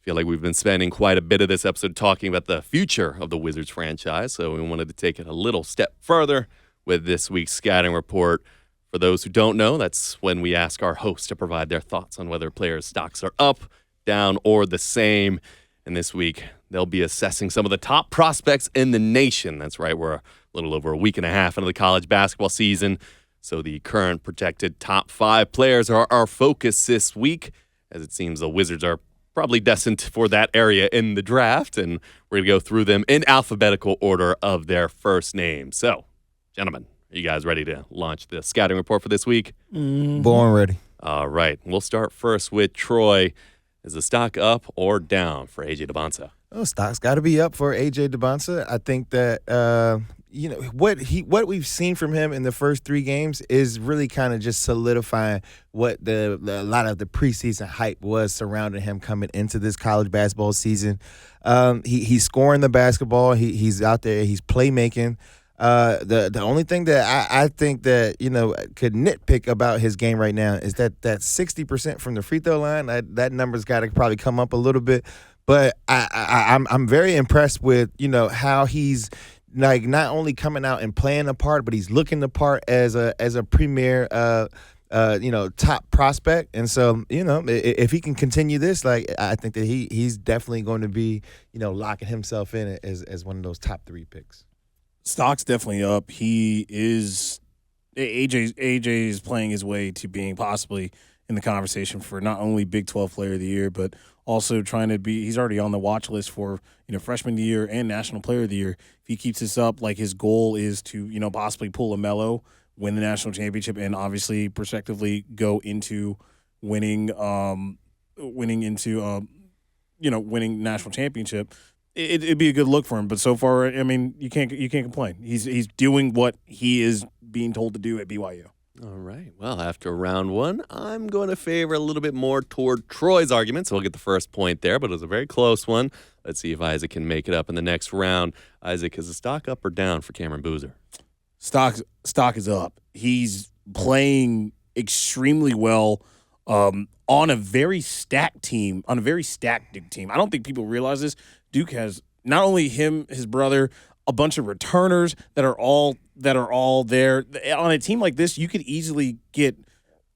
Feel like we've been spending quite a bit of this episode talking about the future of the Wizards franchise, so we wanted to take it a little step further with this week's scouting report. For those who don't know, that's when we ask our hosts to provide their thoughts on whether players' stocks are up, down, or the same. And this week, they'll be assessing some of the top prospects in the nation. That's right, we're a little over a week and a half into the college basketball season, so the current projected top 5 players are our focus this week, as it seems the Wizards are probably destined for that area in the draft, and we're going to go through them in alphabetical order of their first name. So, gentlemen, are you guys ready to launch the scouting report for this week? Born ready. All right. We'll start first with Troy. Is the stock up or down for A.J. Debonsa? Oh, stock's got to be up for A.J. Debonsa. I think that what we've seen from him in the first 3 games is really kind of just solidifying what a lot of the preseason hype was surrounding him coming into this college basketball season. He's scoring the basketball. He's out there. He's playmaking. The only thing that I think that could nitpick about his game right now is that 60% from the free throw line. That number's got to probably come up a little bit. But I'm very impressed with how he's like not only coming out and playing a part, but he's looking the part as a premier top prospect. And so if he can continue this, like I think that he's definitely going to be locking himself in as one of those top 3 picks. Stock's definitely up. He is AJ is playing his way to being possibly in the conversation for not only Big 12 Player of the Year, but also trying to be. He's already on the watch list for Freshman of the Year and National Player of the Year. If he keeps this up, like his goal is to possibly pull a Melo, win the national championship, and obviously prospectively go into winning national championship. It'd be a good look for him, but so far, I mean, you can't complain. He's doing what he is being told to do at BYU. All right. Well, after round 1, I'm going to favor a little bit more toward Troy's argument, so we'll get the first point there, but it was a very close one. Let's see if Isaac can make it up in the next round. Isaac, is the stock up or down for Cameron Boozer? Stock is up. He's playing extremely well on a very stacked team, on a very stacked Duke team. I don't think people realize this. Duke has not only him, his brother, a bunch of returners that are all there. On a team like this, you could easily get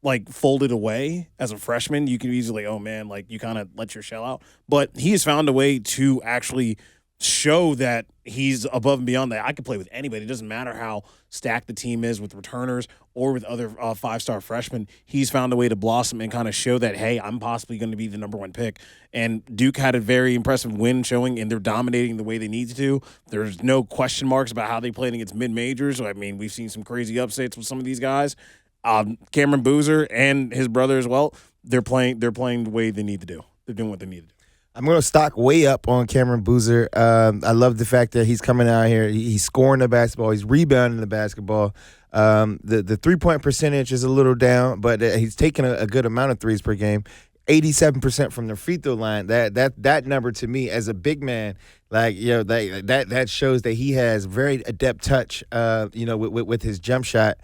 like folded away as a freshman. You could easily, oh man, like you kind of let your shell out. But he has found a way to actually show that he's above and beyond that. I can play with anybody. It doesn't matter how stacked the team is with returners or with other 5-star freshmen. He's found a way to blossom and kind of show that, hey, I'm possibly going to be the number 1 pick. And Duke had a very impressive win showing, and they're dominating the way they need to. There's no question marks about how they played against mid-majors. I mean, we've seen some crazy upsets with some of these guys. Cameron Boozer and his brother as well, they're playing the way they need to do. They're doing what they need to do. I'm going to stock way up on Cameron Boozer. I love the fact that he's coming out here. He's scoring the basketball. He's rebounding the basketball. The 3-point percentage is a little down, but he's taking a good amount of threes per game. 87% from the free throw line. That number to me as a big man, that shows that he has very adept touch. With his jump shot.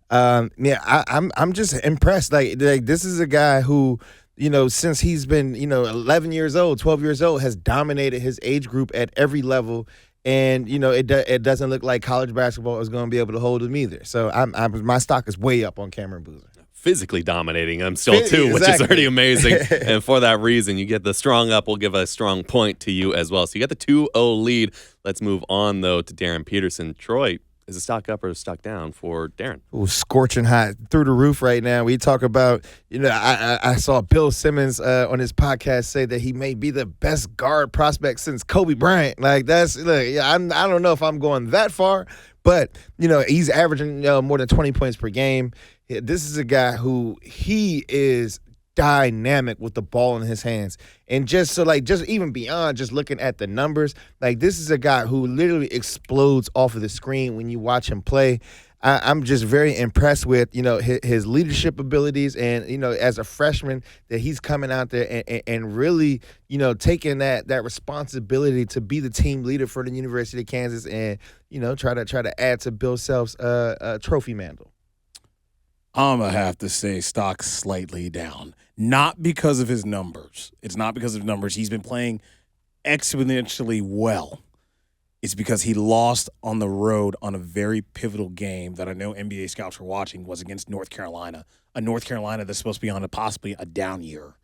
I'm just impressed. Like this is a guy who, since he's been, 11 years old, 12 years old, has dominated his age group at every level. And, it doesn't look like college basketball is going to be able to hold him either. So my stock is way up on Cameron Boozer. Physically dominating him still, too, which is already amazing. And for that reason, you get the strong up. We'll give a strong point to you as well. So you got the 2-0 lead. Let's move on, though, to Darren Peterson. Troy, is it stock up or stock down for Darren? Ooh, scorching hot through the roof right now. We talk about, I saw Bill Simmons on his podcast say that he may be the best guard prospect since Kobe Bryant. Like I don't know if I'm going that far, but he's averaging more than 20 points per game. This is a guy who he is dynamic with the ball in his hands. And just even beyond just looking at the numbers, this is a guy who literally explodes off of the screen when you watch him play. I'm just very impressed with, his leadership abilities and, as a freshman that he's coming out there and really, taking that responsibility to be the team leader for the University of Kansas and, try to add to Bill Self's trophy mantle. I'm going to have to say stock slightly down. Not because of his numbers. It's not because of numbers. He's been playing exponentially well. It's because he lost on the road on a very pivotal game that I know NBA scouts were watching was against North Carolina. A North Carolina that's supposed to be on possibly a down year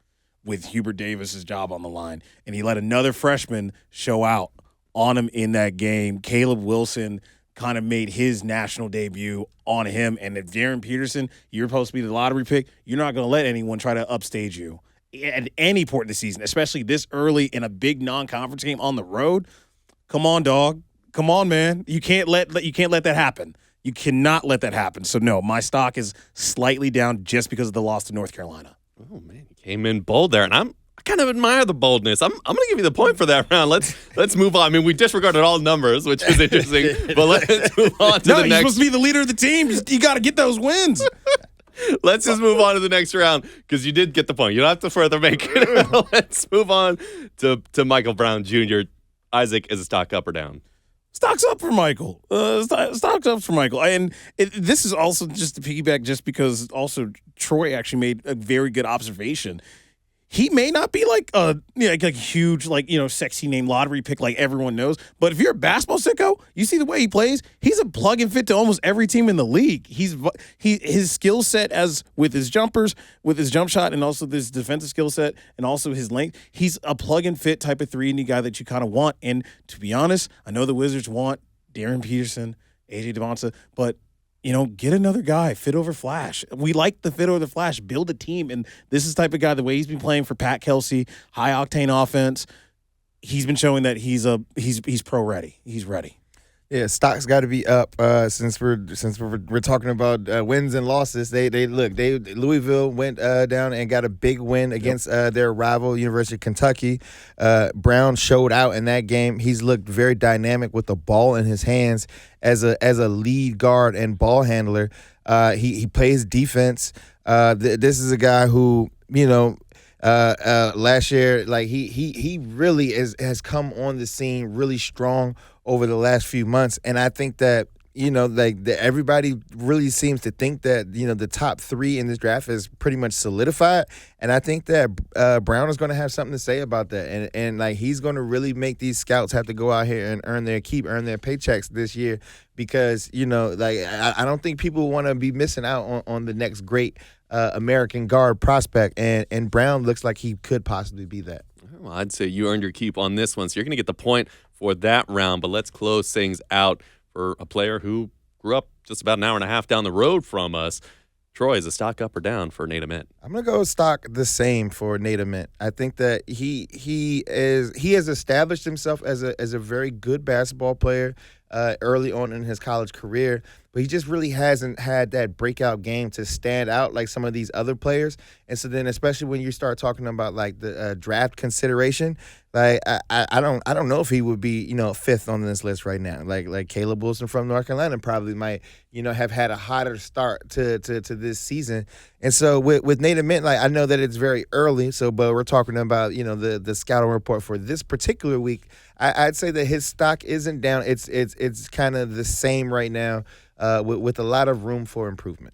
with Hubert Davis's job on the line. And he let another freshman show out on him in that game. Caleb Wilson kind of made his national debut on him. And if Darren Peterson, you're supposed to be the lottery pick, you're not going to let anyone try to upstage you at any point in the season, especially this early in a big non-conference game on the road. Come on, dog. Come on, man. You can't let that happen. You cannot let that happen. So, no, my stock is slightly down just because of the loss to North Carolina. Oh, man. You came in bold there, and I kind of admire the boldness. I'm going to give you the point for that round. Let's move on. I mean, we disregarded all numbers, which is interesting, but let's move on to the next. You're supposed to be the leader of the team. You got to get those wins. Let's just move on to the next round because you did get the point. You don't have to further make it. Let's move on to Michael Brown Jr. Isaac, is a stock up or down? Stock's up for Michael. Stock's up for Michael. And this is also just to piggyback just because also Troy actually made a very good observation. He may not be like a huge, sexy name lottery pick like everyone knows. But if you're a basketball sicko, you see the way he plays, he's a plug and fit to almost every team in the league. His skill set as with his jumpers, with his jump shot, and also this defensive skill set, and also his length, he's a plug and fit type of 3-and-D guy that you kind of want. And to be honest, I know the Wizards want Darren Peterson, AJ Debonsa, but get another guy, fit over Flash. We like the fit over the Flash. Build a team, and this is the type of guy, the way he's been playing for Pat Kelsey, high-octane offense, he's been showing that he's pro-ready. He's ready. Yeah, stock's got to be up. Since we're talking about wins and losses, Louisville went down and got a big win against their rival University of Kentucky. Brown showed out in that game. He's looked very dynamic with the ball in his hands as a lead guard and ball handler. He plays defense. This is a guy who last year, he really has come on the scene really strong over the last few months, and I think that everybody really seems to think that the top 3 in this draft is pretty much solidified, and I think that Brown is going to have something to say about that, and he's going to really make these scouts have to go out here and earn their paychecks this year because I don't think people want to be missing out on the next great American guard prospect, and Brown looks like he could possibly be that. Well, I'd say you earned your keep on this one, so you're going to get the point for that round. But let's close things out for a player who grew up just about an hour and a half down the road from us. Troy, is a stock up or down for Nate Ament? I'm gonna go stock the same for Nate Ament. I think that he has established himself as a very good basketball player early on in his college career, but he just really hasn't had that breakout game to stand out like some of these other players. And so then, especially when you start talking about the draft consideration, I don't know if he would be 5th on this list right now. Like Caleb Wilson from North Carolina probably might have had a hotter start to this season. And so with Nate Ament, I know that it's very early. But we're talking about the scouting report for this particular week. I'd say that his stock isn't down. It's kind of the same right now, with a lot of room for improvement.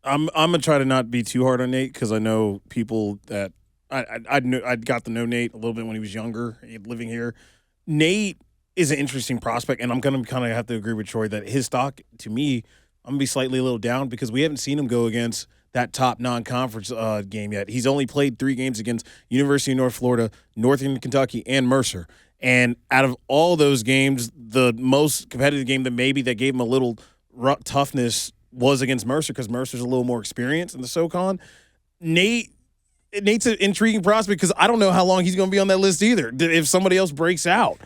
I'm gonna try to not be too hard on Nate because I know people that I got to know Nate a little bit when he was younger, living here. Nate is an interesting prospect, and I'm gonna kind of have to agree with Troy that his stock, to me, I'm gonna be slightly a little down because we haven't seen him go against that top non-conference game yet. He's only played 3 games against University of North Florida, Northern Kentucky, and Mercer. And out of all those games, the most competitive game that gave him a little toughness was against Mercer because Mercer's a little more experienced in the SoCon. Nate's an intriguing prospect because I don't know how long he's going to be on that list either if somebody else breaks out.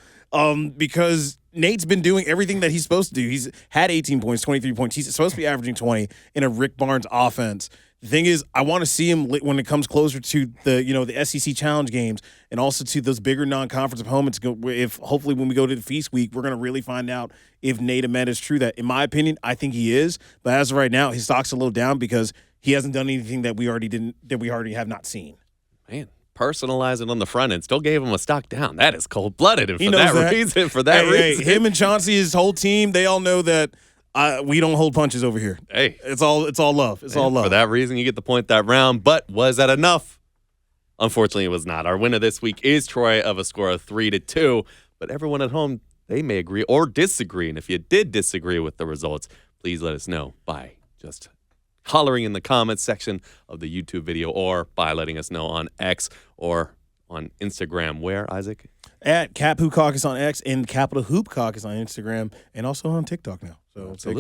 Because Nate's been doing everything that he's supposed to do. He's had 18 points, 23 points. He's supposed to be averaging 20 in a Rick Barnes offense. The thing is, I want to see him when it comes closer to the SEC Challenge games and also to those bigger non-conference opponents. If hopefully when we go to the Feast Week, we're going to really find out if Nate Ament is true. That, in my opinion, I think he is. But as of right now, his stock's a little down because he hasn't done anything that we already have not seen. Man, personalizing on the front end still gave him a stock down. That is cold-blooded, and for that reason, Hey, him and Chauncey, his whole team, they all know that We don't hold punches over here. Hey, It's all love. It's all love. for that reason, you get the point that round. But was that enough? Unfortunately, it was not. Our winner this week is Troy of a score of 3-2. But everyone at home, they may agree or disagree. And if you did disagree with the results, please let us know by just hollering in the comments section of the YouTube video or by letting us know on X or on Instagram. Where, Isaac? At Cap Hoop Caucus on X and Capital Hoop Caucus on Instagram and also on TikTok now. So take a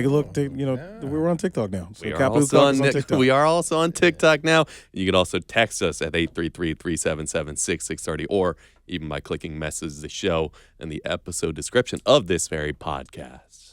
look. We're on TikTok now. So We are, Capital Hoop also Caucus on, on TikTok. we are also on TikTok now. You can also text us at 833-377-6630 or even by clicking message the show in the episode description of this very podcast.